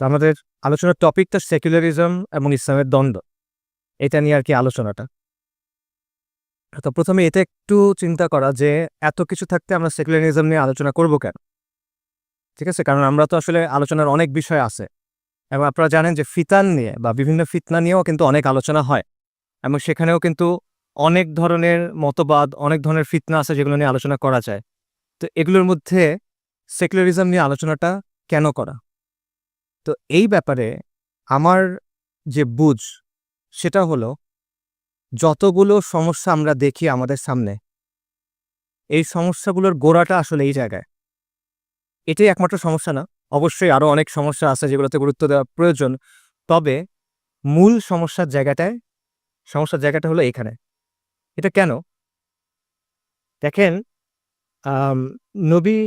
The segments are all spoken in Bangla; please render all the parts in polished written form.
তো আমাদের আলোচনার টপিকটা সেকুলারিজম এবং ইসলামের দ্বন্দ্ব। এটা নিয়ে আর কি আলোচনাটা। তো প্রথমে এটা একটু চিন্তা করা যে এত কিছু থাকতে আমরা সেকুলারিজম নিয়ে আলোচনা করব কেন? ঠিক আছে? কারণ আমরা তো আসলে আলোচনার অনেক বিষয় আছে এবং আপনারা জানেন যে ফিতান নিয়ে বা বিভিন্ন ফিতনা নিয়েও কিন্তু অনেক আলোচনা হয় এবং সেখানেও কিন্তু অনেক ধরনের মতবাদ, অনেক ধরনের ফিতনা আছে যেগুলো নিয়ে আলোচনা করা যায়। তো এগুলোর মধ্যে সেকুলারিজম নিয়ে আলোচনাটা কেন করা? তো এই ব্যাপারে আমার যে বুঝ সেটা হলো যতগুলো সমস্যা আমরা দেখি আমাদের সামনে, এই সমস্যাগুলোর গোড়াটা আসলে এই জায়গায়। এটাই একমাত্র সমস্যা না। অবশ্যই আরো অনেক সমস্যা আছে যেগুলোতে গুরুত্ব দেওয়া প্রয়োজন। তবে মূল সমস্যার জায়গাটা হলো এখানে। এটা কেন? দেখেন, আম নবী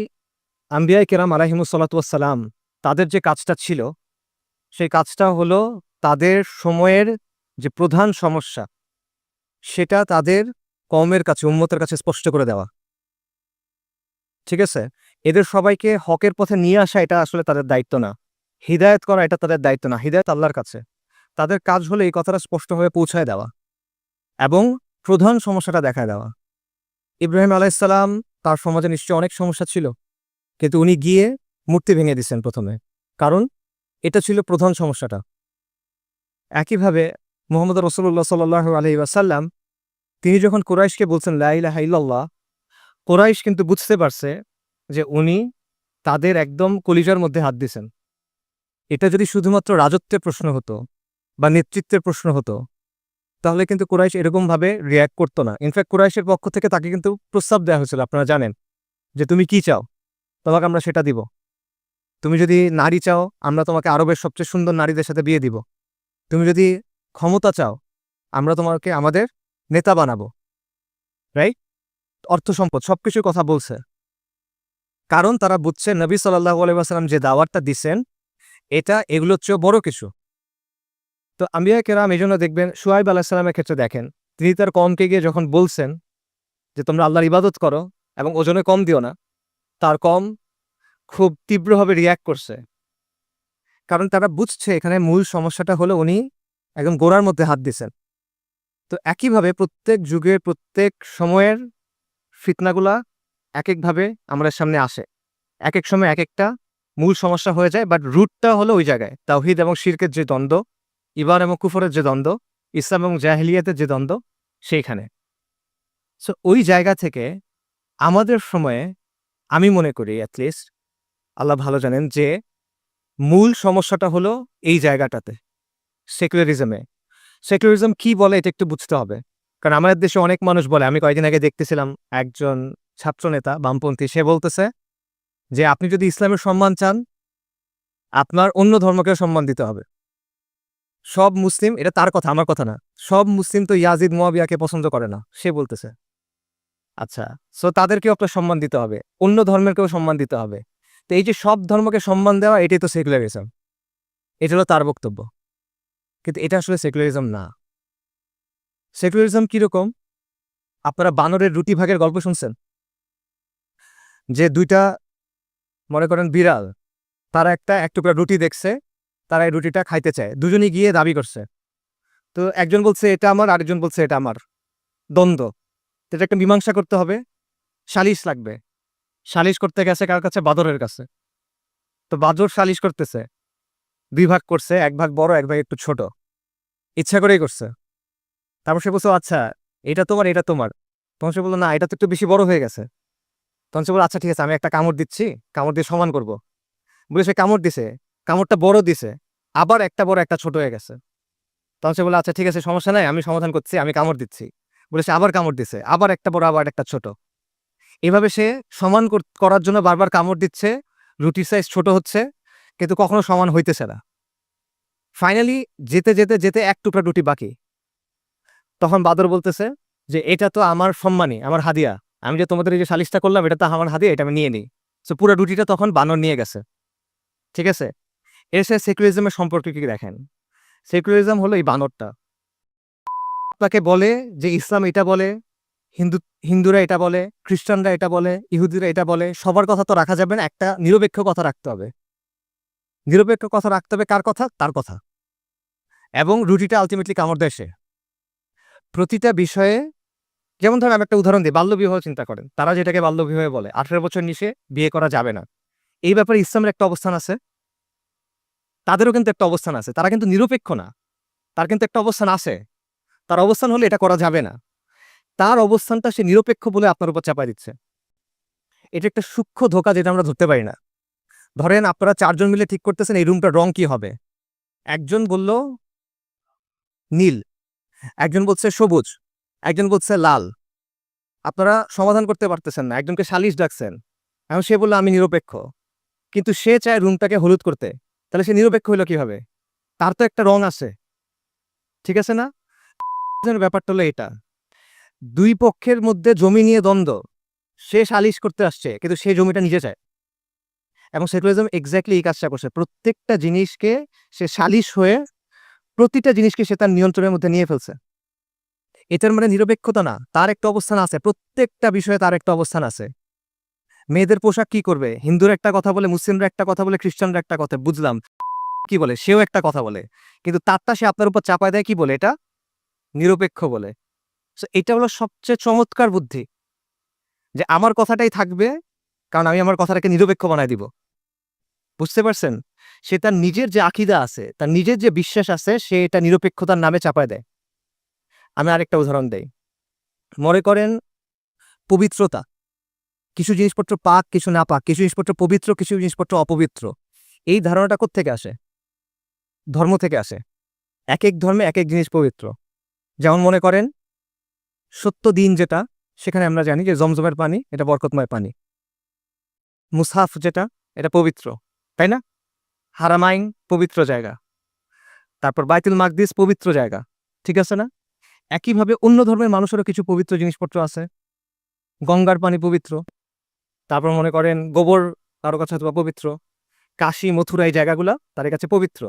আম্বিয়ায়ে কেরাম আলাইহিমুস সালাতু ওয়াস সালাম তাদের যে কাজটা ছিল, সেই কাজটা হলো তাদের সময়ের যে প্রধান সমস্যা, সেটা তাদের কওমের কাছে, উম্মতের কাছে স্পষ্ট করে দেওয়া। ঠিক আছে? এদের সবাইকে হকের পথে নিয়ে আসা এটা আসলে তাদের দায়িত্ব না। হিদায়াত করা এটা তাদের দায়িত্ব না। হিদায়াত আল্লাহর কাছে। তাদের কাজ হলো এই কথাটা স্পষ্টভাবে পৌঁছায় দেওয়া এবং প্রধান সমস্যাটা দেখায় দেওয়া। ইব্রাহিম আলাইহিস সালাম তার সমাজে নিশ্চয়ই অনেক সমস্যা ছিল। কিন্তু উনি গিয়ে মূর্তি ভেঙে দিছেন ১ম এ। কারণ এটা ছিল প্রধান সমস্যাটা। একইভাবে মুহাম্মদ রাসূলুল্লাহ সাল্লাল্লাহু আলাইহি ওয়াসাল্লাম তিনি যখন কুরাইশকে বলছেন লা ইলাহা ইল্লাল্লাহ, কুরাইশ কিন্তু বুঝতে পারছে যে উনি তাদের একদম কলিজার মধ্যে হাত দিছেন। এটা যদি শুধুমাত্র রাজত্বের প্রশ্ন হতো বা নেতৃত্বের প্রশ্ন হতো, তাহলে কিন্তু কুরাইশ এরকমভাবে রিঅ্যাক্ট করত না। ইনফ্যাক্ট কুরাইশের পক্ষ থেকে তাকে কিন্তু প্রস্তাব দেওয়া হয়েছিল, আপনারা জানেন, যে তুমি কি চাও? তোমাকে আমরা সেটা দিব। তুমি যদি নারী চাও, আমরা তোমাকে আরবের সবচেয়ে সুন্দর নারীদের সাথে বিয়ে দিব। তুমি যদি ক্ষমতা চাও, আমরা তোমাকে আমাদের নেতা বানাবো। রাইট? অর্থ সম্পদ সবকিছুর কথা বলছে। কারণ তারা বুঝছে নবী সাল্লাল্লাহু আলাইহি ওয়াসাল্লাম যে দাওয়াতটা দিছেন, এটা এগুলোর চেয়েও বড় কিছু। তো আম্বিয়া কেরাম এজন্য দেখবেন শুআয়ব আলাইহিস সালামের ক্ষেত্রে দেখেন, তিনি তার কওমকে গিয়ে যখন বলছেন যে তোমরা আল্লাহর ইবাদত করো এবং ওজনে কম দিও না, তার কওম খুব তীব্রভাবে রিঅ্যাক্ট করছে। কারণ তারা বুঝছে এখানে মূল সমস্যাটা হলো উনি একদম গোড়ার মধ্যে হাত দিছেন। তো একইভাবে প্রত্যেক যুগের প্রত্যেক সময়ের ফিতনাগুলা একেকভাবে আমাদের সামনে আসে। একেক সময় একেকটা মূল সমস্যা হয়ে যায়, বাট রুটটা হলো ওই জায়গায়। তাওহীদ এবং শিরকের যে দ্বন্দ্ব, ঈমান এবং কুফরের যে দ্বন্দ্ব, ইসলাম এবং জাহেলিয়াতের যে দ্বন্দ্ব, সেইখানে। সো ওই জায়গা থেকে আমাদের সময়ে আমি মনে করি এট লিস্ট, আল্লাহ ভালো জানেন, যে মূল সমস্যাটা হলো এই জায়গাটাতে, সেকুলারিজমে। সেকুলারিজম কি বলে এটা একটু বুঝতে হবে। কারণ আমাদের দেশে অনেক মানুষ বলে, আমি কয়েকদিন আগে দেখতেছিলাম একজন ছাত্রনেতা বামপন্থী, সে বলতেছে যে আপনি যদি ইসলামের সম্মান চান, আপনার অন্য ধর্মকেও সম্মান দিতে হবে। সব মুসলিম, এটা তার কথা, আমার কথা না। সব মুসলিম তো ইয়াজিদ মুয়াবিয়াকে পছন্দ করে না, সে বলতেছে। আচ্ছা, সো তাদেরকেও আপনার সম্মান দিতে হবে, অন্য ধর্মেরকেও সম্মান দিতে হবে। তো এই যে সব ধর্মকে সম্মান দেওয়া, এটাই তো সেকুলারিজম। এটা হলো তার বক্তব্য। কিন্তু এটা আসলে সেকুলারিজম না। সেকুলারিজম কিরকম? আপনারা বানরের রুটি ভাগের গল্প শুনছেন? যে ২ টা, মনে করেন বিড়াল, তারা এক টুকরা রুটি দেখছে, তারা এই রুটিটা খাইতে চায়। দুজনেই গিয়ে দাবি করছে। তো একজন বলছে এটা আমার, আরেকজন বলছে এটা আমার। দ্বন্দ্ব। তো এটা একটা মীমাংসা করতে হবে, সালিশ লাগবে। সালিশ করতে গেছে কার কাছে? বাদরের কাছে। তো বাদর সালিশ করতেছে। ২ ভাগ করছে, ১ ভাগ বড়, ১ ভাগ একটু ছোট। ইচ্ছা করেই করছে। তারপর সে বলছে, আচ্ছা এটা তোমার, এটা তোমার। তখন সে বলল, না এটা তো একটু বেশি বড় হয়ে গেছে। তখন সে বলল, আচ্ছা ঠিক আছে, আমি একটা কামড় দিচ্ছি, কামড় দিয়ে সমান করব। বলে সে কামড় দিছে, কামড়টা বড় দিছে, আবার একটা বড় একটা ছোট হয়ে গেছে। তখন সে বলল, আচ্ছা ঠিক আছে, সমস্যা নাই, আমি সমাধান করছি, আমি কামড় দিচ্ছি। বলে সে আবার কামড় দিছে, আবার একটা বড়, আবার একটা ছোট। এভাবে সে সমান করার জন্য বারবার কামড় দিচ্ছে, রুটির সাইজ ছোট হচ্ছে, কিন্তু কখনো সমান হইতেছে না। ফাইনালি যেতে যেতে যেতে এক টুকরা রুটি বাকি। তখন বাদর বলতেছে যে এটা তো আমার সম্মানী, আমার হাদিয়া। আমি যে তোমাদের এই যে সালিশটা করলাম, এটা তো আমার হাদিয়া, এটা আমি নিয়ে নিই। সো পুরো রুটিটা তখন বানর নিয়ে গেছে। ঠিক আছে? এর সাথে সেকুলারিজমের সম্পর্ক কি দেখেন? সেকুলারিজম হলো এই বানরটা। আপনাকে বলে যে ইসলাম এটা বলে, হিন্দুরা এটা বলে, খ্রিস্টানরা এটা বলে, ইহুদিরা এটা বলে। সবার কথা তো রাখা যাবে না, একটা নিরপেক্ষ কথা রাখতে হবে। নিরপেক্ষ কথা রাখতে হবে কার কথা? তার কথা। এবং রুটিটা আলটিমেটলি কামড় দেয় সে। প্রতিটা বিষয়ে যেমন ধরেন আমি একটা উদাহরণ দিই, বাল্যবিবাহ চিন্তা করেন। তারা যেটাকে বাল্যবিবাহ বলে, 18 বছর নিচে বিয়ে করা যাবে না। এই ব্যাপারে ইসলামের একটা অবস্থান আছে, তাদেরও কিন্তু একটা অবস্থান আছে। তারা কিন্তু নিরপেক্ষ না। তার কিন্তু একটা অবস্থান আছে। তার অবস্থান হলো এটা করা যাবে না। তার অবস্থানটা সে নিরপেক্ষ বলে আপনার উপর চাপায় দিচ্ছে। এটা একটা সূক্ষ্ম ধোঁকা যেটা আমরা ধরতে পারি না। ধরেন আপনারা 4 জন মিলে ঠিক করতেছেন এই রুমটার রং কি হবে। একজন বলল নীল, একজন বলছে সবুজ, একজন বলছে লাল। আপনারা সমাধান করতে পারতেছেন না। একজনকে সালিশ ডাকছেন। এখন সে বলল আমি নিরপেক্ষ। কিন্তু সে চায় রুমটাকে হলুদ করতে। তাহলে সে নিরপেক্ষ হইল কিভাবে? তার তো একটা রং আছে। ঠিক আছে না? ব্যাপারটা হলো এটা। ২ পক্ষের মধ্যে জমি নিয়ে দ্বন্দ্ব। সে সালিশ করতে আসছে কিন্তু সে জমিটা নিজে চায়। এবং সেকুলারিজম এক্স্যাক্টলি এই কাজটা করছে। প্রত্যেকটা জিনিসকে সে সালিশ হয়ে প্রতিটা জিনিসকে সে তার নিয়ন্ত্রণের মধ্যে নিয়ে ফেলছে। এটার মানে নিরপেক্ষতা না। তার একটা অবস্থান আছে। প্রত্যেকটা বিষয়ে তার একটা অবস্থান আছে। মেয়েদের পোশাক কি করবে? হিন্দুরা একটা কথা বলে, মুসলিমরা একটা কথা বলে, খ্রিস্টানরা একটা কথা, বুঝলাম। কি বলে? সেও একটা কথা বলে। কিন্তু তারটা সে আপনার উপর চাপায় দেয় কি বলে? এটা নিরপেক্ষ বলে। সো এটা হলো সবচেয়ে চমৎকার বুদ্ধি। যে আমার কথাটাই থাকবে, কারণ আমি আমার কথাটাকে নিরপেক্ষ বানায় দিব। বুঝতে পারছেন? সে তার নিজের যে আকীদা আছে, তার নিজের যে বিশ্বাস আছে, সে এটা নিরপেক্ষতার নামে চাপায় দেয়। আমি আরেকটা উদাহরণ দেই। মনে করেন পবিত্রতা। কিছু জিনিসপত্র পাক, কিছু না পাক, কিছু জিনিসপত্র পবিত্র, কিছু জিনিসপত্র অপবিত্র। এই ধারণাটা কোত্থেকে আসে? ধর্ম থেকে আসে। একেক ধর্মে একেক জিনিস পবিত্র। যেমন মনে করেন সত্য দিন যেটা, সেখানে আমরা জানি যে জমজমের পানি এটা বরকতময় পানি। মুসহাফ যেটা, এটা পবিত্র, তাই না? হারামাইন পবিত্র জায়গা। তারপর বাইতুল মাকদিস পবিত্র জায়গা। ঠিক আছে না? একইভাবে অন্য ধর্মের মানুষেরও কিছু পবিত্র জিনিসপত্র আছে। গঙ্গার পানি পবিত্র। তারপর মনে করেন গোবর কারো কাছে হয়তোবা পবিত্র। কাশী, মথুরা এই জায়গাগুলা তাদের কাছে পবিত্র।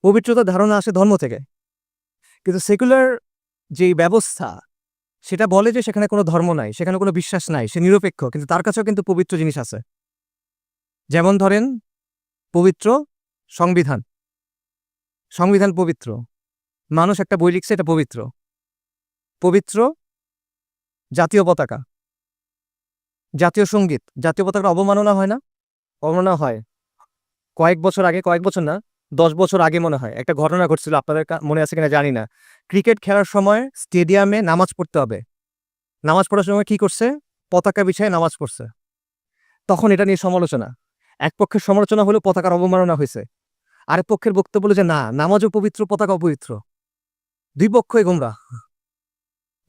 পবিত্রতার ধারণা আসে ধর্ম থেকে। কিন্তু সেকুলার যেই ব্যবস্থা, সেটা বলে যে সেখানে কোনো ধর্ম নাই, সেখানে কোনো বিশ্বাস নাই, সে নিরপেক্ষ। কিন্তু তার কাছেও কিন্তু পবিত্র জিনিস আছে। যেমন ধরেন পবিত্র সংবিধান। সংবিধান পবিত্র। মানুষ একটা বই লিখছে, এটা পবিত্র। পবিত্র জাতীয় পতাকা, জাতীয় সঙ্গীত। জাতীয় পতাকার অবমাননা হয় না? অবমাননা হয়। কয়েক বছর আগে, কয়েক বছর না, ১০ বছর আগে মনে হয় একটা ঘটনা ঘটছিল। আপনাদের মনে আছে কিনা জানি না। ক্রিকেট খেলার সময় স্টেডিয়ামে নামাজ পড়তে হবে। নামাজ পড়ার সময় কি করছে? পতাকা বিছায় নামাজ পড়ছে। তখন এটা নিয়ে সমালোচনা। এক পক্ষের সমালোচনা হলো পতাকার অবমাননা হয়েছে। আরেক পক্ষের বক্তব্য হলো যে না, নামাজও পবিত্র, পতাকা অপবিত্র। ২ পক্ষই গোমরাহ।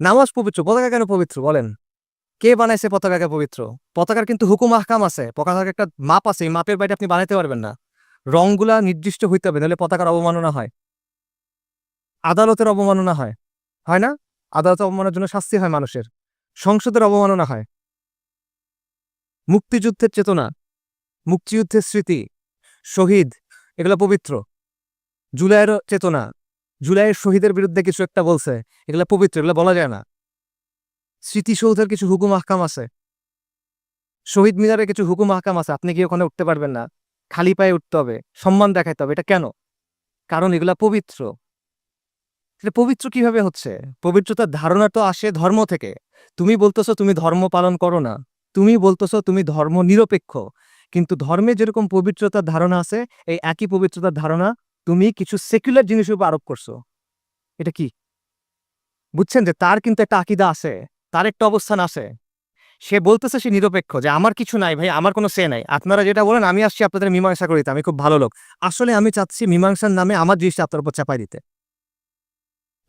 নামাজ পবিত্র, পতাকা কেন পবিত্র বলেন? কে বানাইছে পতাকাকে পবিত্র? পতাকার কিন্তু হুকুম আহকাম আছে। পতাকার একটা মাপ আছে। এই মাপের বাইরে আপনি বানাইতে পারবেন না। রংগুলা নির্দিষ্ট হইতে হবে, নাহলে পতাকার অবমাননা হয়। আদালতের অবমাননা হয়। হয় না? আদালতে অবমাননার জন্য শাস্তি হয় মানুষের। সংসদের অবমাননা হয়। মুক্তিযুদ্ধের চেতনা, মুক্তিযুদ্ধের স্মৃতি, শহীদ, এগুলা পবিত্র। জুলাইয়ের চেতনা, জুলাইয়ের শহীদের বিরুদ্ধে কিছু একটা বলছে, এগুলা পবিত্র, এগুলা বলা যায় না। স্মৃতিসৌধের কিছু হুকুম আহকাম আছে। শহীদ মিনারের কিছু হুকুম আহকাম আছে। আপনি গিয়ে ওখানে উঠতে পারবেন না। খালি পায়ে উঠতে হবে, সম্মান দেখাইতে হবে। এটা কেন? কারণ এগুলা পবিত্র। এটা পবিত্র কিভাবে হচ্ছে? পবিত্রতার ধারণা তো আসে ধর্ম থেকে। তুমি বলতেছো তুমি ধর্ম পালন করো না। তুমি বলতেছো তুমি ধর্ম নিরপেক্ষ। কিন্তু ধর্মে যেরকম পবিত্রতার ধারণা আছে, এই একই পবিত্রতার ধারণা তুমি কিছু সেকুলার জিনিসের উপর আরোপ করছো। এটা কি? বুঝছেন যে তার কিন্তু একটা আকীদা আছে, তার একটা অবস্থান আছে। সে বলতেছে সে নিরপেক্ষ, যে আমার কিছু নাই ভাই, আমার কোনো সে নাই। আপনারা যেটা বলেন আমি আসছি আপনাদের মীমাংসা করিতে, আমি খুব ভালো লোক। আসলে আমি চাচ্ছি মীমাংসার নামে আমার জিনিসটা আপনার উপর চাপাই দিতে।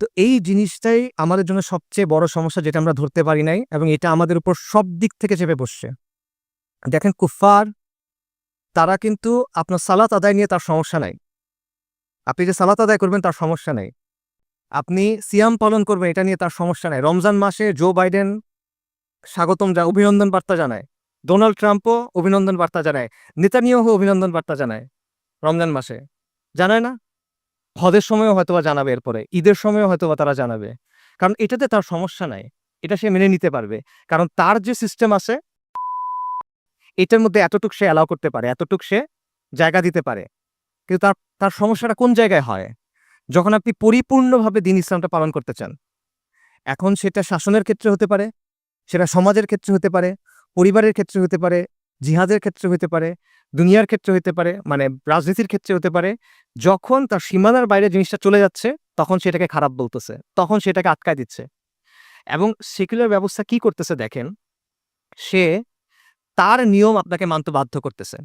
তো এই জিনিসটাই আমাদের জন্য সবচেয়ে বড় সমস্যা, যেটা আমরা ধরতে পারি নাই, এবং এটা আমাদের উপর সব দিক থেকে চেপে বসছে। দেখেন কুফফার, তারা কিন্তু আপনার সালাত আদায় নিয়ে তার সমস্যা নাই। আপনি যে সালাত আদায় করবেন তার সমস্যা নাই। আপনি সিয়াম পালন করবেন এটা নিয়ে তার সমস্যা নাই। রমজান মাসে জো বাইডেন স্বাগতম অভিনন্দন বার্তা জানায়। ডোনাল্ড ট্রাম্পও অভিনন্দন বার্তা জানায়। নেতানিয়াহু অভিনন্দন বার্তা জানায় রমজান মাসে। জানায় না? হজের সময়ও হয়তোবা জানাবে, এরপরে ঈদের সময়ও হয়তোবা তারা জানাবে। কারণ এটাতে তার সমস্যা নাই। এটা সে মেনে নিতে পারবে। কারণ তার যে সিস্টেম আছে, এটার মধ্যে এতটুক সে অ্যালাউ করতে পারে, এতটুক সে জায়গা দিতে পারে। কিন্তু তার তার সমস্যাটা কোন জায়গায় হয়? যখন আপনি পরিপূর্ণভাবে দ্বীন ইসলামটা পালন করতে চান। এখন সেটা শাসনের ক্ষেত্রে হতে পারে, সেটা সমাজের ক্ষেত্রে হতে পারে, পরিবারের ক্ষেত্রে হতে পারে, জিহাদের ক্ষেত্রে হতে পারে, দুনিয়ার ক্ষেত্রে হতে পারে, মানে রাজনীতির ক্ষেত্রে হতে পারে। যখন তার সীমানার বাইরে জিনিসটা চলে যাচ্ছে, তখন সেটাকে খারাপ বলতেছে। তখন সেটাকে আটকায় দিচ্ছে। এবং সেকুলার ব্যবস্থা কি করতেছে দেখেন, সে তার নিয়ম আপনাকে মানতে বাধ্য করতেছে।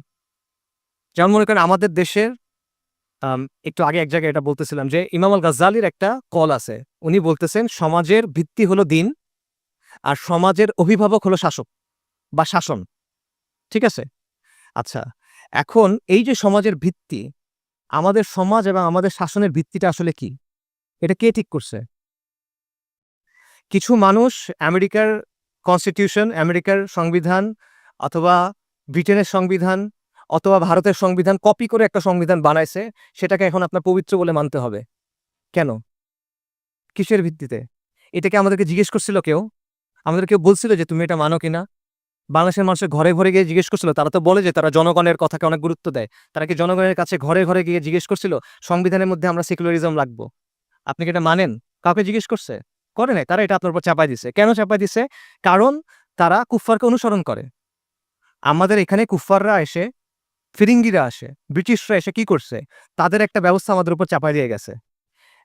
যেমন মনে করেন আমাদের দেশের একটু আগে এক জায়গায় এটা বলতেছিলাম যে ইমাম আল গাজ্জালির একটা কল আছে। উনি বলতেছেন সমাজের ভিত্তি হলো দ্বীন আর সমাজের অভিভাবক হলো শাসক বা শাসন। ঠিক আছে? আচ্ছা, এখন এই যে সমাজের ভিত্তি, আমাদের সমাজ এবং আমাদের শাসনের ভিত্তিটা আসলে কি? এটা কে ঠিক করছে? কিছু মানুষ আমেরিকার কনস্টিটিউশন, আমেরিকার সংবিধান অথবা ব্রিটেনের সংবিধান অথবা ভারতের সংবিধান কপি করে একটা সংবিধান বানাইছে, সেটাকে এখন আপনার পবিত্র বলে মানতে হবে। কেন? কিসের ভিত্তিতে? এটা কি আমাদেরকে জিজ্ঞেস করছিল কেউ? আমাদের কেউ বলছিল যে তুমি এটা মানো কিনা? বাংলাদেশের মানুষের ঘরে, ঘরে গিয়ে জিজ্ঞেস করছিল? তারা তো বলে যে তারা জনগণের কথাকে অনেক গুরুত্ব দেয়। তারা কি জনগণের কাছে ঘরে, ঘরে গিয়ে জিজ্ঞেস করছিল সংবিধানের মধ্যে আমরা সেকুলারিজম রাখবো? আপনি কি এটা মানেন? কাউকে জিজ্ঞেস করছে? করে নাই। তারা এটা আপনার উপর চাপায় দিছে। কেন চাপায় দিছে? কারণ তারা কুফফারকে অনুসরণ করে। আমাদের এখানে কুফফাররা এসে, ফিরিঙ্গিরা আসে, ব্রিটিশরা এসে কি করছে? তাদের একটা ব্যবস্থা আমাদের উপর চাপায় দিয়ে গেছে।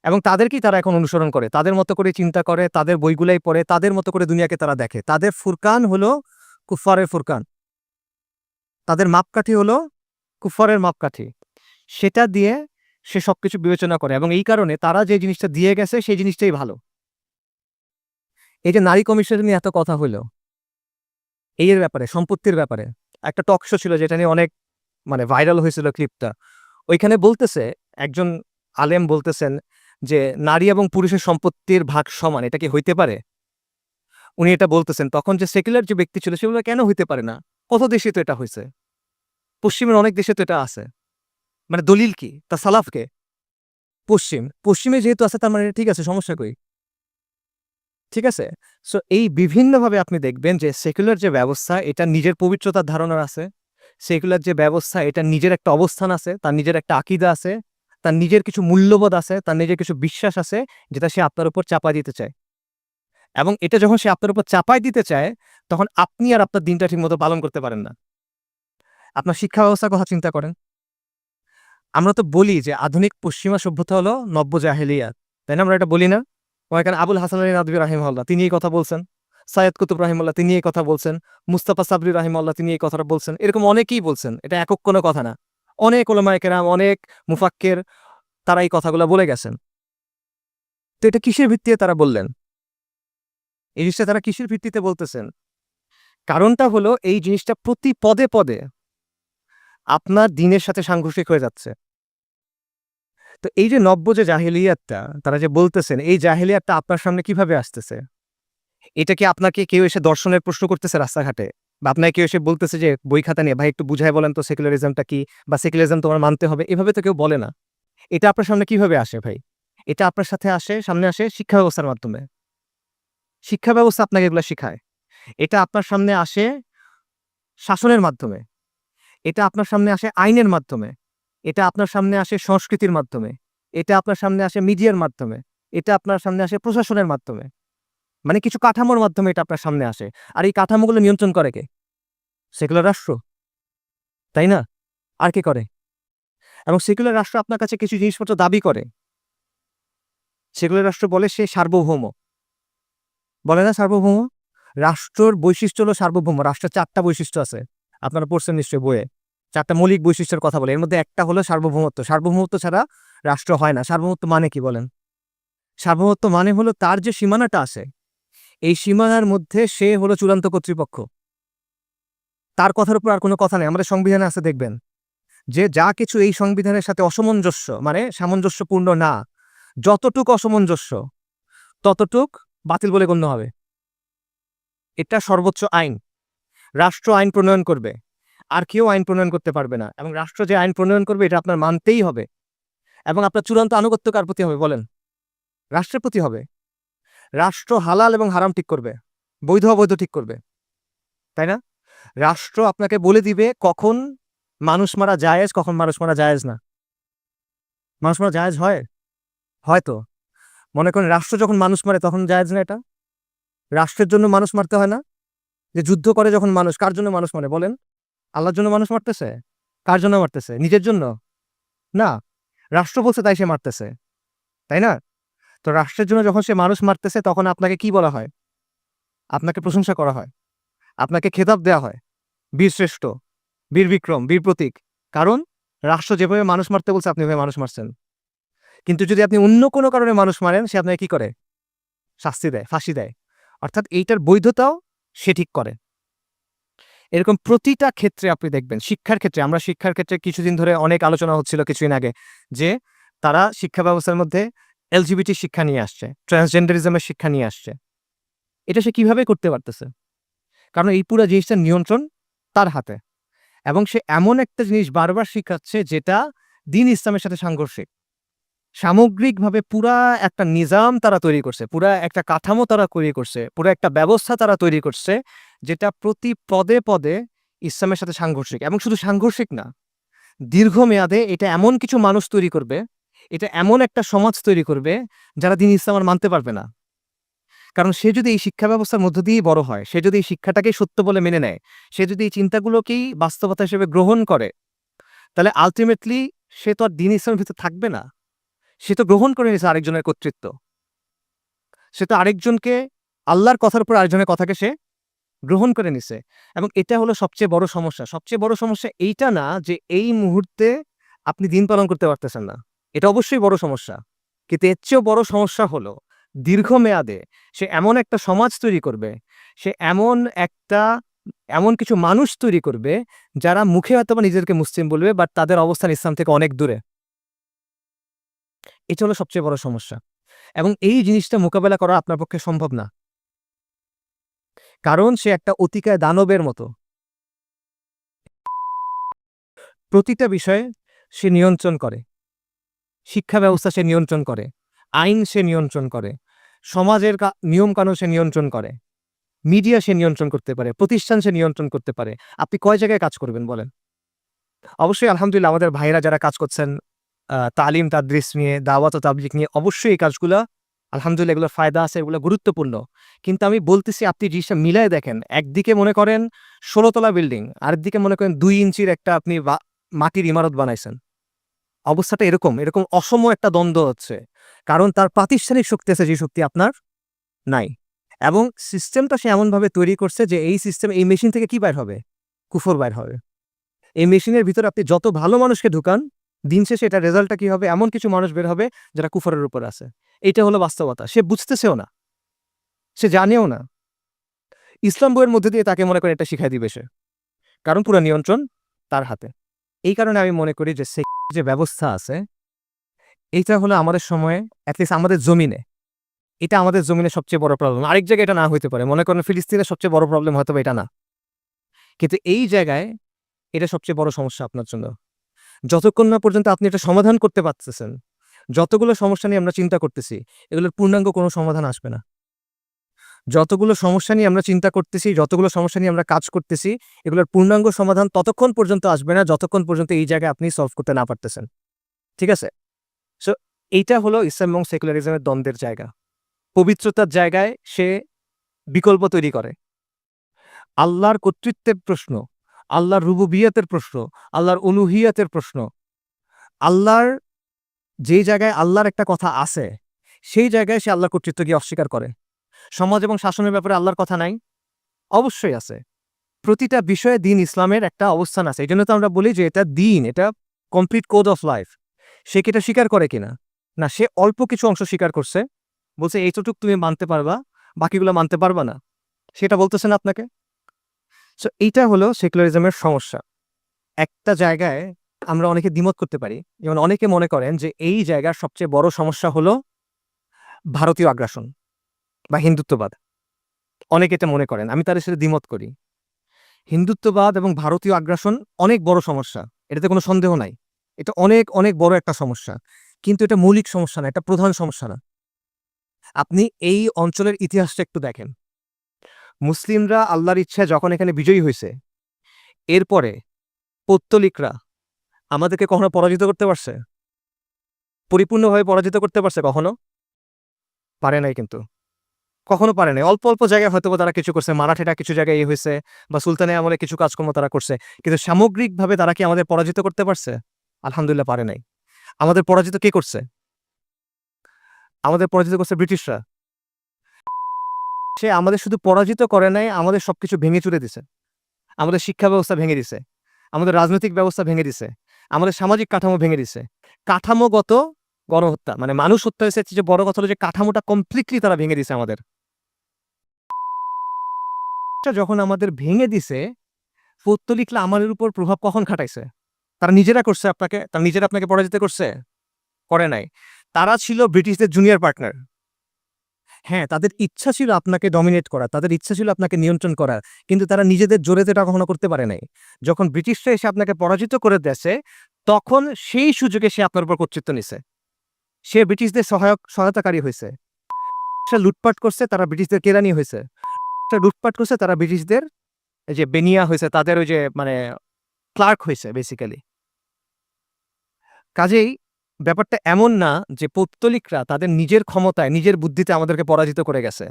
এবং তাদেরকেই তারা এখন অনুসরণ করে। তাদের মতো করে চিন্তা করে, তাদের বইগুলাই পড়ে, তাদের মতো করে দুনিয়াকে তারা দেখে। তাদের ফুরকান হলো কুফফারের ফুরকান। তাদের মাপকাঠি হলো কুফফারের মাপকাঠি। সেটা দিয়ে সে সবকিছু বিবেচনা করে এবং এই কারণে তারা যে জিনিসটা দিয়ে গেছে সেই জিনিসটাই ভালো। এই যে নারী কমিশন নিয়ে এত কথা হইল, এর ব্যাপারে, সম্পত্তির ব্যাপারে একটা টক শো ছিল যেটা নিয়ে অনেক মানে ভাইরাল হয়েছিল ক্লিপটা। ওইখানে বলতেছে, একজন আলেম বলতেছেন যে নারী এবং পুরুষের সম্পত্তির ভাগ সমান। এটা কি হইতে পারে? উনি এটা বলতেছেন। তখন যে সেকুলার যে ব্যক্তি ছিল সে বলল, কেন হইতে পারে না? কত দেশে তো এটা হইছে। পশ্চিমের অনেক দেশে তো এটা আছে। মানে দলিল কি? তা সালাফ কে? পশ্চিমে যেহেতু আছে তার মানে এটা ঠিক আছে, সমস্যা কই? ঠিক আছে? সো এই বিভিন্নভাবে আপনি দেখবেন যে সেকুলার যে ব্যবস্থা এটা নিজের পবিত্রতার ধারণা আছে। সেকুলার যে ব্যবস্থা এটা নিজের একটা অবস্থান আছে, তার নিজের একটা আকীদা আছে, তার নিজের কিছু মূল্যবোধ আছে, তার নিজের কিছু বিশ্বাস আছে যেটা সে আপনার উপর চাপায় দিতে চায়। এবং এটা যখন সে আপনার উপর চাপায় দিতে চায়, তখন আপনি আর আপনার দিনটা ঠিকমতো পালন করতে পারেন না। আপনার শিক্ষা ব্যবস্থার কথা চিন্তা করেন। আমরা তো বলি যে আধুনিক পশ্চিমা সভ্যতা হলো নব্য জাহেলিয়াত। তাই না? আমরা এটা বলি না? এখানে আবুল হাসান আলী নাদভী রাহিমাহুল্লাহ তিনি এই কথা বলছেন। সাইয়্যিদ কুতুব রাহিমাহুল্লাহ তিনি এই কথা বলছেন। মুস্তাফা সাবরি রাহিমাহুল্লাহ তিনি এই কথাটা বলছেন। এরকম অনেকেই বলছেন। এটা একক কোনো কথা না। অনেক উলামায়ে কেরাম, অনেক মুফাক্কির তারা এই কথাগুলা বলে গেছেন। তো এটা কিসের ভিত্তিতে তারা বললেন? এই জিনিসটা তারা কিসের ভিত্তিতে বলতেছেন? কারণটা হলো এই জিনিসটা প্রতি পদে, পদে আপনার দ্বীনের সাথে সাংঘর্ষিক হয়ে যাচ্ছে। তো এই যে নব্য যে জাহেলিয়াতটা তারা যে বলতেছেন, এই জাহেলিয়াতটা আপনার সামনে কিভাবে আসতেছে? এটা কি আপনাকে কেউ এসে দর্শনের প্রশ্ন করতেছে রাস্তাঘাটে? বা আপনাকে কেউ এসে বলতেছে যে বই খাতা নিয়ে, "ভাই একটু বুঝায় বলেন তো সেকুলারিজমটা কি? বা সেকুলারিজম তোমার মানতে হবে।" এভাবে তো কেউ বলে না। এটা আপনার সামনে কিভাবে আসে ভাই? এটা আপনার সাথে আসে, সামনে আসে শিক্ষা ব্যবস্থার মাধ্যমে। শিক্ষা ব্যবস্থা আপনাকে এগুলা শিখায়। এটা আপনার সামনে আসে শাসনের মাধ্যমে। এটা আপনার সামনে আসে আইনের মাধ্যমে। এটা আপনার সামনে আসে সংস্কৃতির মাধ্যমে। এটা আপনার সামনে আসে মিডিয়ার মাধ্যমে। এটা আপনার সামনে আসে প্রশাসনের মাধ্যমে। মানে কিছু কাঠামোর মাধ্যমে এটা আপনার সামনে আসে। আর এই কাঠামোগুলো নিয়ন্ত্রণ করে কে? সেকুলার রাষ্ট্র, তাই না? আর কে করে? এবং সেকুলার রাষ্ট্র আপনার কাছে কিছু জিনিসপত্র দাবি করে। সেকুলার রাষ্ট্র বলে সে সার্বভৌম। বলে না সার্বভৌম? রাষ্ট্রর বৈশিষ্ট্য হলো সার্বভৌম। রাষ্ট্রের ৪ টা বৈশিষ্ট্য আছে। আপনারা পড়ছেন নিশ্চয়ই বইয়ে। ৪ টা মৌলিক বৈশিষ্ট্যের কথা বলে। এর মধ্যে একটা হলো সার্বভৌমত্ব। সার্বভৌমত্ব ছাড়া রাষ্ট্র হয় না। সার্বভৌমত্ব মানে কি বলেন? সার্বভৌমত্ব মানে হলো তার যে সীমানাটা আছে, এই সীমানার মধ্যে সে হলো চূড়ান্ত কর্তৃপক্ষ। তার কথার উপর আর কোনো কথা নেই। আমাদের সংবিধানে আছে দেখবেন যে যা কিছু এই সংবিধানের সাথে অসামঞ্জস্য মানে সামঞ্জস্যপূর্ণ না, যতটুক অসামঞ্জস্য ততটুক বাতিল বলে গণ্য হবে। এটা সর্বোচ্চ আইন। রাষ্ট্র আইন প্রণয়ন করবে। আর কেউ আইন প্রণয়ন করতে পারবে না। এবং রাষ্ট্র যে আইন প্রণয়ন করবে এটা আপনার মানতেই হবে। এবং আপনার চূড়ান্ত আনুগত্য কার প্রতি হবে বলেন? রাষ্ট্রের প্রতি হবে। রাষ্ট্র হালাল এবং হারাম ঠিক করবে। বৈধ অবৈধ ঠিক করবে। তাই না? রাষ্ট্র আপনাকে বলে দিবে কখন মানুষ মারা জায়েজ, কখন মানুষ মারা জায়েজ না। মানুষ মারা জায়েজ হয়? হয়তো। মনে করেন রাষ্ট্র যখন মানুষ মারে তখন জায়েজ না এটা? রাষ্ট্রের জন্য মানুষ মারতে হয় না? যে যুদ্ধ করে যখন মানুষ, কার জন্য মানুষ মারে বলেন? আল্লাহর জন্য মানুষ মারতেছে? কার জন্য মারতেছে? নিজের জন্য? না। রাষ্ট্র বলছে তাই সে মারতেছে। তাই না? তো রাষ্ট্রের জন্য যখন সে মানুষ মারতেছে তখন আপনাকে কি বলা হয়? আপনাকে প্রশংসা করা হয়। আপনাকে খেতাব দেয়া হয়। বীরশ্রেষ্ঠ, বীর বিক্রম, বীর প্রতীক। কারণ রাষ্ট্র যেভাবে মানুষ মারতে বলছে আপনি ওইভাবে মানুষ মারছেন। কিন্তু যদি আপনি অন্য কোনো কারণে মানুষ মারেন সে আপনাকে কি করে? শাস্তি দেয়, ফাঁসি দেয়। অর্থাৎ এইটার বৈধতাও সে ঠিক করে। এরকম প্রতিটা ক্ষেত্রে আপনি দেখবেন, শিক্ষার ক্ষেত্রে আমরা শিক্ষার ক্ষেত্রে কিছুদিন ধরে অনেক আলোচনা হচ্ছিল কিছুদিন আগে যে তারা শিক্ষা ব্যবস্থার মধ্যে এলজিবিটি শিক্ষা নিয়ে আসছে, ট্রান্সজেন্ডারিজমের শিক্ষা নিয়ে আসছে। এটা সে কিভাবে করতে পারতেছে? কারণ এই পুরা জিনিসটার নিয়ন্ত্রণ তার হাতে এবং সে এমন একটা জিনিস বারবার শিখাচ্ছে যেটা দ্বীন ইসলামের সাথে সাংঘর্ষিক। সামগ্রিকভাবে পুরা একটা নিজাম তারা তৈরি করছে, পুরা একটা কাঠামো তারা তৈরি করছে, পুরা একটা ব্যবস্থা তারা তৈরি করছে যেটা প্রতি পদে, পদে ইসলামের সাথে সাংঘর্ষিক এবং শুধু সাংঘর্ষিক না, দীর্ঘমেয়াদে এটা এমন কিছু মানুষ তৈরি করবে, এটা এমন একটা সমাজ তৈরি করবে যারা দ্বীন ইসলাম আর মানতে পারবে না। কারণ সে যদি এই শিক্ষা ব্যবস্থার মধ্য দিয়েই বড় হয়, সে যদি এই শিক্ষাটাকেই সত্য বলে মেনে নেয়, সে যদি এই চিন্তাগুলোকেই বাস্তবতা হিসেবে গ্রহণ করে, তাহলে আল্টিমেটলি সে তো আর দ্বীন ইসলামের ভিতর থাকবে না। সে তো গ্রহণ করে নিয়েছে আরেকজনের কর্তৃত্ব। সে তো আরেকজনকে, আল্লাহর কথার উপর আরেকজনের কথাকে সে গ্রহণ করে নিছে এবং এটা হলো সবচেয়ে বড় সমস্যা। সবচেয়ে বড় সমস্যা এইটা না যে এই মুহূর্তে আপনি দিন পালন করতে পারতেছেন না। এটা অবশ্যই বড় সমস্যা। কিন্তু এর চেয়েও বড় সমস্যা হলো দীর্ঘমেয়াদে সে এমন একটা সমাজ তৈরি করবে, সে এমন কিছু মানুষ তৈরি করবে যারা মুখে হয়তোবা নিজেদেরকে মুসলিম বলবে বাট তাদের অবস্থান ইসলাম থেকে অনেক দূরে। এটা হলো সবচেয়ে বড় সমস্যা এবং এই জিনিসটা মোকাবেলা করা আপনার পক্ষে সম্ভব না। কারণ সে একটা অতিকায় দানবের মতো। প্রতিটা বিষয়ে সে নিয়ন্ত্রণ করে। শিক্ষা ব্যবস্থা সে নিয়ন্ত্রণ করে। আইন সে নিয়ন্ত্রণ করে। সমাজের নিয়মকানুন সে নিয়ন্ত্রণ করে। মিডিয়া সে নিয়ন্ত্রণ করতে পারে। প্রতিষ্ঠান সে নিয়ন্ত্রণ করতে পারে। আপনি কয় জায়গায় কাজ করবেন বলেন? অবশ্যই আলহামদুলিল্লাহ আমাদের ভাইয়েরা যারা কাজ করছেন তালিম তাদরিস নিয়ে, দাওয়াত ও তাবলীগ নিয়ে অবশ্যই এই কাজগুলা আলহামদুলিল্লাহ এগুলোর ফায়দা আছে, এগুলো গুরুত্বপূর্ণ। কিন্তু আমি বলতেছি আপনি জিনিসটা মিলায়ে দেখেন। একদিকে মনে করেন ১৬ তলা বিল্ডিং, আরেকদিকে মনে করেন ২ ইঞ্চির একটা আপনি মাটির ইমারত বানাইছেন। অবস্থাটা এরকম অসম একটা দ্বন্দ্ব হচ্ছে। কারণ তার প্রাতিষ্ঠানিক শক্তি আছে যে শক্তি আপনার নাই। এবং সিস্টেমটা সে এমনভাবে তৈরি করছে যে এই সিস্টেম, এই মেশিন থেকে কি বাইর হবে? কুফর বাইর হবে। এই মেশিনের ভিতরে আপনি যত ভালো মানুষকে ঢুকান, দিন শেষে এটার রেজাল্টটা কি হবে? এমন কিছু মানুষ বের হবে যারা কুফরের উপর আছে। এইটা হলো বাস্তবতা। সে বুঝতেছেও না, সে জানেও না। ইসলাম বইয়ের মধ্যে দিয়ে তাকে মনে করেন এটা শিখাই দিবে সে। কারণ পুরা নিয়ন্ত্রণ তার হাতে। এই কারণে আমি মনে করি যে যে ব্যবস্থা আছে, এইটা হলো আমাদের সময়ে এটলিস্ট আমাদের জমিনে, এটা আমাদের জমিনে সবচেয়ে বড় প্রবলেম। আরেক জায়গায় এটা না হইতে পারে। মনে করেন ফিলিস্তিনের সবচেয়ে বড় প্রবলেম হয়তোবা এটা না। কিন্তু এই জায়গায় এটা সবচেয়ে বড় সমস্যা আপনার জন্য। যতক্ষণ না পর্যন্ত আপনি এটা সমাধান করতে পারতেছেন, যতগুলো সমস্যা নিয়ে আমরা চিন্তা করতেছি, এগুলোর পূর্ণাঙ্গ কোনো সমাধান আসবে না। যতগুলো সমস্যা নিয়ে আমরা চিন্তা করতেছি, যতগুলো সমস্যা নিয়ে আমরা কাজ করতেছি, এগুলোর পূর্ণাঙ্গ সমাধান ততক্ষণ পর্যন্ত আসবে না, যতক্ষণ পর্যন্ত এই জায়গায় আপনি সলভ করতে না পারতেছেন। ঠিক আছে? সো এইটা হলো ইসলাম এবং সেকুলারিজমের দ্বন্দ্বের জায়গা। পবিত্রতার জায়গায় সে বিকল্প তৈরি করে। আল্লাহর কর্তৃত্বের প্রশ্ন, আল্লাহর রুবুবিয়তের প্রশ্ন, আল্লাহর উলুহিয়তের প্রশ্ন, আল্লাহর যেই জায়গায় আল্লাহর একটা কথা আছে, সেই জায়গায় সে আল্লাহর কর্তৃত্বকে অস্বীকার করে। সমাজ এবং শাসনের ব্যাপারে আল্লাহর কথা নাই? অবশ্যই আছে। প্রতিটা বিষয়ে দ্বীন ইসলামের একটা অবস্থান আছে। এজন্য তো আমরা বলি যে এটা দ্বীন, এটা কমপ্লিট কোড অফ লাইফ। সে কি এটা স্বীকার করে কিনা? না, সে অল্প কিছু অংশ স্বীকার করছে। বলছে এইতটুক তুমি মানতে পারবা, বাকিগুলো মানতে পারবা না। সেটা বলতেছে না আপনাকে? সো এইটা হলো সেকুলারিজমের সমস্যা। একটা জায়গায় আমরা অনেকে দ্বিমত করতে পারি। যেমন অনেকে মনে করেন যে এই জায়গার সবচেয়ে বড় সমস্যা হলো ভারতীয় আগ্রাসন বা হিন্দুত্ববাদ। অনেকে এটা মনে করেন। আমি তাদের সাথে দ্বিমত করি। হিন্দুত্ববাদ এবং ভারতীয় আগ্রাসন অনেক বড় সমস্যা। এটাতে কোনো সন্দেহ নাই। এটা অনেক বড় একটা সমস্যা। কিন্তু এটা মৌলিক সমস্যা না, এটা প্রধান সমস্যা না। আপনি এই অঞ্চলের ইতিহাসটা একটু দেখেন। মুসলিমরা আল্লাহর ইচ্ছায় যখন এখানে বিজয়ী হইছে, এরপরে পৌত্তলিকরা আমাদেরকে কখনো পরাজিত করতে পারছে? পরিপূর্ণভাবে পরাজিত করতে পারছে কখনো? পারে নাই কিন্তু। কখনো পারে নাই। অল্প, অল্প জায়গায় হয়তোবা তারা কিছু করছে। মারাঠিরা কিছু জায়গায় হইছে বা সুলতানি আমলে কিছু কাজকর্ম তারা করছে। কিন্তু সামগ্রিকভাবে তারা কি আমাদের পরাজিত করতে পারছে? আলহামদুলিল্লাহ পারে নাই। আমাদের পরাজিত কে করছে? আমাদের পরাজিত করছে ব্রিটিশরা। সে আমাদের শুধু পরাজিত করে নাই, আমাদের সবকিছু ভেঙে চুরে দিছে। আমাদের শিক্ষা ব্যবস্থা ভেঙে দিছে। আমাদের রাজনৈতিক ব্যবস্থা ভেঙে দিছে। আমাদের সামাজিক কাঠামো ভেঙে দিছে। কাঠামোগত গণহত্যা মানে মানুষ হত্যা হয়েছে যে বড় কথা হলো যে কাঠামোটা কমপ্লিটলি তারা ভেঙে দিছে আমাদের। যখন আমাদের ভেঙে দিছে, পৌত্তলিকরা আমাদের উপর প্রভাব কখন খাটাইছে? তারা নিজেরা করছে আপনাকে? তারা নিজেরা আপনাকে পরাজিত করছে? করে নাই। তারা ছিল ব্রিটিশদের জুনিয়র পার্টনার। হ্যাঁ, তাদের ইচ্ছা ছিল আপনাকে ডমিনেট করা, তাদের ইচ্ছা ছিল আপনাকে নিয়ন্ত্রণ করা। কিন্তু তারা নিজেদের জোরে তো এটা কখনো করতে পারে নাই। যখন ব্রিটিশরা এসে আপনাকে পরাজিত করে দিয়েছে, তখন সেই সুযোগে সে আপনার উপর কর্তৃত্ব নিছে। সে ব্রিটিশদের সহায়তাকারী হইছে। সে লুটপাট করছে, তারা ব্রিটিশদের কেরানি হইছে। সে লুটপাট করছে, তারা ব্রিটিশদের এই যে বেনিয়া হইছে, তাদের ওই যে মানে ক্লার্ক হইছে বেসিক্যালি। কাজেই ব্যাপারটা এমন না যে পৌত্তলিকরা তাদের নিজের ক্ষমতায়, নিজের বুদ্ধিতে আমাদেরকে পরাজিত করে গেছে।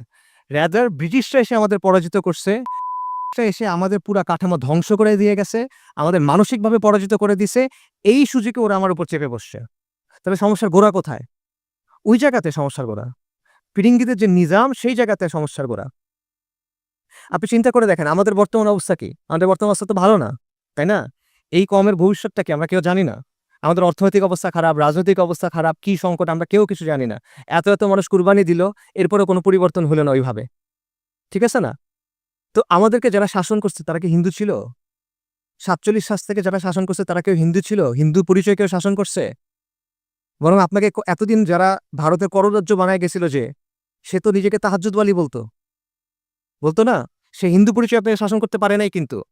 রাদার ব্রিটিশরা এসে আমাদের পরাজিত করছে, এসে আমাদের পুরা কাঠামো ধ্বংস করে দিয়ে গেছে, আমাদের মানসিকভাবে পরাজিত করে দিছে। এই সুযোগে ওরা আমার উপর চেপে বসছে। তবে সমস্যার গোড়া কোথায়? ওই জায়গাতে সমস্যার গোড়া। ফিরিঙ্গিদের যে নিজাম, সেই জায়গাতে সমস্যার গোড়া। আপনি চিন্তা করে দেখেন আমাদের বর্তমান অবস্থা কি? আমাদের বর্তমান অবস্থা তো ভালো না, তাই না? এই কওমের ভবিষ্যৎটা কি আমরা কেউ জানি না। আমাদের অর্থনৈতিক অবস্থা খারাপ, রাজনৈতিক অবস্থা খারাপ, কি সংকট আমরা কেউ কিছু জানি না। এত, এত মানুষ কুরবানি দিল, এরপরেও কোনো পরিবর্তন হলো না ওইভাবে। ঠিক আছে না? তো আমাদেরকে যারা শাসন করছে তারা কি হিন্দু ছিল? ৪৭ সাল থেকে যারা শাসন করছে তারা কেউ হিন্দু ছিল? হিন্দু পরিচয় কেউ শাসন করছে? বরং আপনাকে এতদিন যারা ভারতের কররাজ্য বানায় গেছিল যে, সে তো নিজেকে তাহাজ্জুদওয়ালি বলতো। বলতো না? সে হিন্দু পরিচয় আপনাকে শাসন করতে পারে নাই কিন্তু।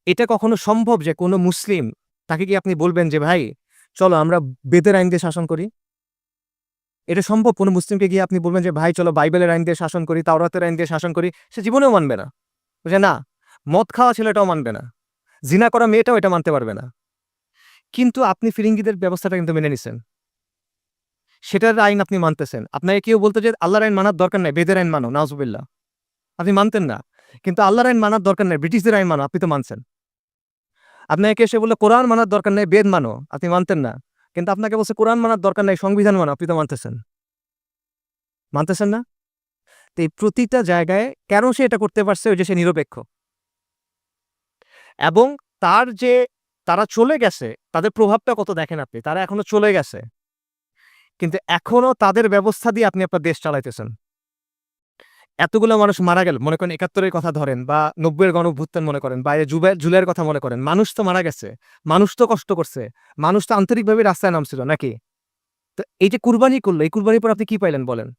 এটা কখনো সম্ভব যে কোনো মুসলিম তাকে কি আপনি বলবেন যে, "ভাই চলো আমরা বেদের আইন দিয়ে শাসন করি?" এটা সম্ভব কোনো মুসলিমকে গিয়ে আপনি বলবেন যে, "ভাই চলো বাইবেলের আইন দিয়ে শাসন করি, তাওরাতের আইন দিয়ে শাসন করি?" সে জীবনেও মানবে না। বলছে, "না, মদ খাওয়া ছেলেটাও মানবে না। জিনা করা মেয়েটাও এটা মানতে পারবে না।" কিন্তু আপনি ফিরিঙ্গিদের ব্যবস্থাটা কিন্তু মেনে নিছেন। সেটার আইন আপনি মানতেছেন। আপনাকে কেউ বলতো যে, "আল্লাহর আইন মানার দরকার নাই, বেদের আইন মানো।" নাউজুবিল্লাহ। আপনি মানতেন না। কিন্তু আল্লাহর আইন মানার দরকার নাই, ব্রিটিশদের আইন মানো, আপনি তো মানছেন। আপনাকে এসে বলল, "কোরআন মানার দরকার নাই, বেদ মানো।" আপনি মানতেন না। কিন্তু আপনাকে বলছে, "কোরআন মানার দরকার নাই, সংবিধান মানো।" আপনি তো মানতেছেন। মানতেছেন না? তো এই প্রতিটা জায়গায় কেন সে এটা করতে পারছে? ওই যে সে নিরপেক্ষ। এবং তার যে তারা চলে গেছে, তাদের প্রভাবটা কত দেখেন আপনি। তারা এখনো চলে গেছে। কিন্তু এখনো তাদের ব্যবস্থা দিয়ে আপনি আপনার দেশ চালাইতেছেন। এতগুলো মানুষ মারা গেল। মনে করেন ৭১ এর কথা ধরেন বা ৯০ এর গণঅভ্যুত্থান মনে করেন বা এই জুলাইয়ের কথা মনে করেন। মানুষ তো মারা গেছে। মানুষ তো কষ্ট করছে। মানুষ তো আন্তরিকভাবে রাস্তায় নামছিল নাকি? তো এই যে কুরবানি করল, এই কুরবানির পর আপনি কি পাইলেন বলেন?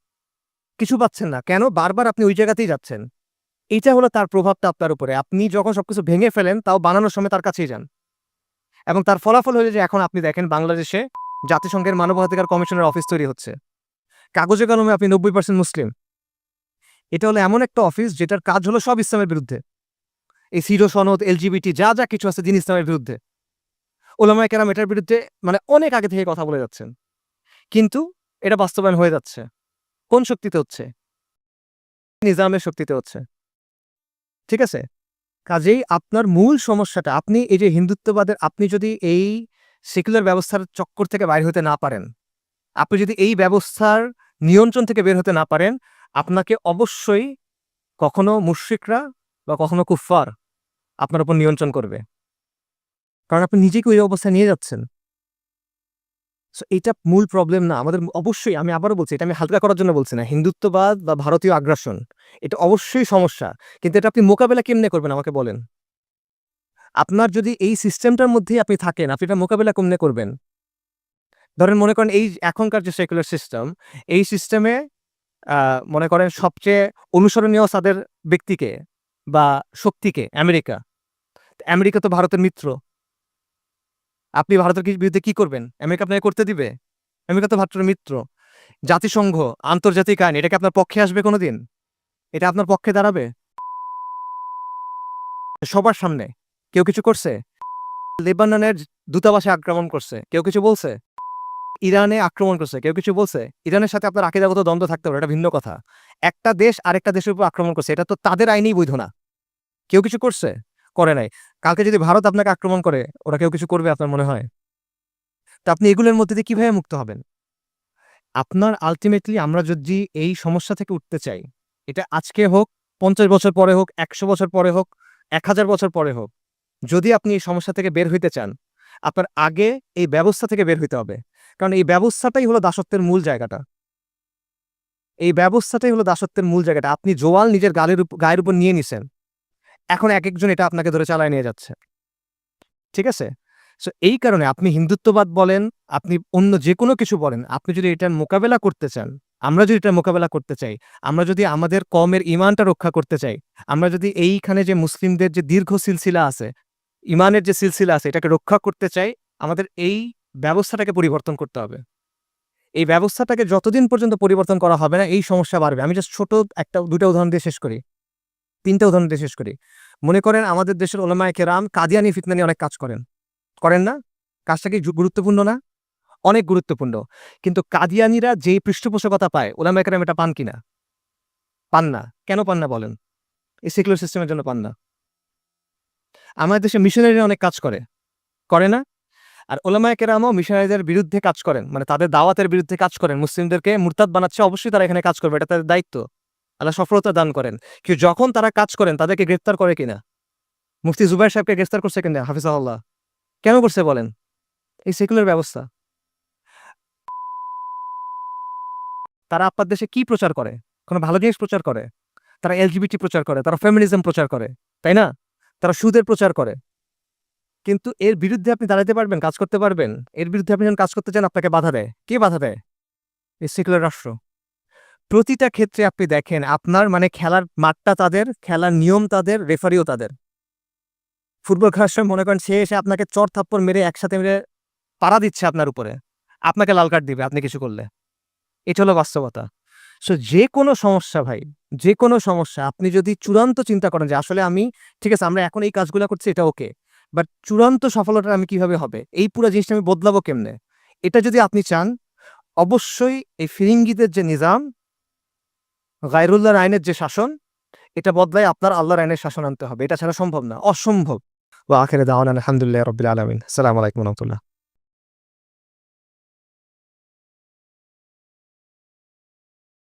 কিছু পাচ্ছেন না। কেন? বারবার আপনি ওই জায়গাতেই যাচ্ছেন। এইটা হলো তার প্রভাবটা আপনার উপরে। আপনি যখন সবকিছু ভেঙে ফেলেন, তাও বানানোর সময় তার কাছেই যান। এবং তার ফলাফল হলো যে এখন আপনি দেখেন বাংলাদেশে জাতিসংঘের মানবাধিকার কমিশনের অফিস তৈরি হচ্ছে। কাগজে কলমে আপনি ৯০% মুসলিম। এটা হলো এমন একটা অফিস যেটার কাজ হলো সব ইসলামের বিরুদ্ধে। এই সিরো সনদ, এলজিবিটি যা, যা কিছু আছে দিন ইসলামের বিরুদ্ধে। ওলামায়ে কেরাম এটার বিরুদ্ধে মানে অনেক আগে থেকে কথা বলে যাচ্ছেন। কিন্তু এটা বাস্তবায়ন হয়ে যাচ্ছে। কোন শক্তিতে হচ্ছে? নিজামের শক্তিতে হচ্ছে। ঠিক আছে? কাজেই আপনার মূল সমস্যাটা আপনি এই যে হিন্দুত্ববাদের আপনি যদি এই সেকুলার ব্যবস্থার চক্কর থেকে বাইর হতে না পারেন, আপনি যদি এই ব্যবস্থার নিয়ন্ত্রণ থেকে বের হতে না পারেন, আপনাকে অবশ্যই কখনো মুশরিকরা বা কখনো কুফফার আপনার উপর নিয়ন্ত্রণ করবে। কারণ আপনি নিজেকে ওই অবস্থায় নিয়ে যাচ্ছেন। সো এটা মূল প্রবলেম না। আমাদের অবশ্যই আমি আবারও বলছি, এটা আমি হালকা করার জন্য বলছি না। হিন্দুত্ববাদ বা ভারতীয় আগ্রাসন এটা অবশ্যই সমস্যা। কিন্তু এটা আপনি মোকাবেলা কেমনে করবেন আমাকে বলেন? আপনার যদি এই সিস্টেমটার মধ্যেই আপনি থাকেন, আপনি এটা মোকাবেলা কেমনে করবেন? ধরেন মনে করেন এই এখনকার যে সেকুলার সিস্টেম, এই সিস্টেমে আ মনে করেন সবচেয়ে অনুসরণীয় তাদের ব্যক্তিকে বা শক্তিকে আমেরিকা। আমেরিকা তো ভারতের মিত্র। আপনি ভারতের বিরুদ্ধে কি করবেন? আমেরিকা আপনাকে করতে দিবে? আমেরিকা তো ভারতের মিত্র। জাতিসংঘ, আন্তর্জাতিক আইন এটা কি আপনার পক্ষে আসবে কোনোদিন? এটা আপনার পক্ষে দাঁড়াবে? সবার সামনে। কেউ কিছু করছে? লেবাননের দূতাবাসে আক্রমণ করছে। কেউ কিছু বলছে? ইরানে আক্রমণ করছে, কেউ কিছু বলছে? ইরানের সাথে আপনার আকীদাগত দ্বন্দ্ব থাকতে পারে, এটা ভিন্ন কথা। একটা দেশ আরেকটা দেশের উপর আক্রমণ করছে, এটা তো তাদের আইনেই বৈধ না। কেউ কিছু করছে? করে নাই। কালকে যদি ভারত আপনাকে আক্রমণ করে, ওরা কেউ কিছু করবে আপনার মনে হয়? তো আপনি এগুলোর মধ্যে দিয়ে কিভাবে মুক্ত হবেন? আপনার আল্টিমেটলি আমরা যদি এই সমস্যা থেকে উঠতে চাই, এটা আজকে হোক, ৫০ বছর পরে হোক, ১০০ বছর পরে হোক, ১,০০০ বছর পরে হোক, যদি আপনি এই সমস্যা থেকে বের হইতে চান, আপনার আগে এই ব্যবস্থা থেকে বের হইতে হবে। কারণ এই ব্যবস্থাটাই হলো দাসত্বের মূল জায়গাটা। এই ব্যবস্থাটাই হলো দাসত্বের মূল জায়গাটা। আপনি জোয়াল নিজের গায়ের উপর নিয়ে নিছেন। এখন একেকজন এটা আপনাকে ধরে চালায় নিয়ে যাচ্ছে। ঠিক আছে? সো এই কারণে আপনি হিন্দুত্ববাদ বলেন, আপনি অন্য যেকোনো কিছু বলেন, আপনি যদি এটার মোকাবেলা করতে চান, আমরা যদি এটার মোকাবেলা করতে চাই, আমরা যদি আমাদের কওমের ঈমানটা রক্ষা করতে চাই, আমরা যদি এইখানে যে মুসলিমদের যে দীর্ঘ সিলসিলা আছে, ঈমানের যে সিলসিলা আছে, এটাকে রক্ষা করতে চাই, আমাদের এই ব্যবস্থাটাকে পরিবর্তন করতে হবে। এই ব্যবস্থাটাকে যতদিন পর্যন্ত পরিবর্তন করা হবে না, এই সমস্যা বাড়বে। আমি জাস্ট ছোট ২ টা উদাহরণ দিয়ে শেষ করি। ৩ টা উদাহরণ দিয়ে শেষ করি। মনে করেন আমাদের দেশের উলামায়ে কেরাম কাদিয়ানি ফিতনা নিয়ে অনেক কাজ করেন। করেন না? কাজটা কি গুরুত্বপূর্ণ না? অনেক গুরুত্বপূর্ণ। কিন্তু কাদিয়ানীরা যেই পৃষ্ঠপোষকতা পায়, উলামায়ে কেরাম এটা পান কিনা? পান না। কেন পান না বলেন? এই সেকুলার সিস্টেমের জন্য পান না। আমাদের দেশে মিশনারিরা অনেক কাজ করে। করে না? আর উলামায়ে কেরামও মিশনারিদের বিরুদ্ধে কাজ করেন। মানে তাদের দাওয়াতের বিরুদ্ধে কাজ করেন। মুসলিমদেরকে মুরতাদ বানাচ্ছে, অবশ্যই তারা এখানে কাজ করবে। এটা তাদের দায়িত্ব। আল্লাহ সফলতা দান করেন। কিন্তু যখন তারা কাজ করেন, তাদেরকে গ্রেফতার করে কিনা? মুফতি জুবায়ের সাহেবকে গ্রেফতার করছে কিনা? হাফিজাহুল্লাহ। কেন করছে বলেন? এই সেকুলার ব্যবস্থা। তারা আপনার দেশে কি প্রচার করে? কোন ভালো জিনিস প্রচার করে? তারা এলজিবিটি প্রচার করে, তারা ফেমিনিজম প্রচার করে। তাই না? তারা সুদের প্রচার করে। কিন্তু এর বিরুদ্ধে আপনি দাঁড়াতে পারবেন, কাজ করতে পারবেন? এর বিরুদ্ধে আপনি যখন কাজ করতে চান, আপনাকে বাধা দেয়। কে বাধা দেয়? এই সেকুলার রাষ্ট্র। প্রতিটা ক্ষেত্রে আপনি দেখেন আপনার মানে খেলার মাঠটা তাদের, খেলার নিয়ম তাদের, রেফারিও তাদের। ফুটবল খেলার সময় মনে করেন সে এসে আপনাকে চড় থাপ্পড় মেরে একসাথে মেরে পাড়া দিচ্ছে আপনার উপরে। আপনাকে লাল কার্ড দিবে আপনি কিছু করলে। এটা হলো বাস্তবতা। সো যেকোনো সমস্যা ভাই, যেকোনো সমস্যা আপনি যদি চূড়ান্ত চিন্তা করেন যে আসলে আমি ঠিক আছে আমরা এখন এই কাজগুলা করছি এটা ওকে। বাট চূড়ান্ত সফলতা আমি কিভাবে হবে? এই পুরা জিনিসটা আমি বদলাবো কেমনে? এটা যদি আপনি চান, অবশ্যই এই ফিরিঙ্গিদের যে নিজাম, গায়রুল্লাহর আইনের যে শাসন, এটা বদলায় আপনার আল্লাহর আইনের শাসন আনতে হবে। এটা ছাড়া সম্ভব না। অসম্ভব। ওয়া আখিরু দাওয়ানা আলহামদুলিল্লাহি রাব্বিল আলামিন। আসসালামু আলাইকুম ওয়া রাহমাতুল্লাহ।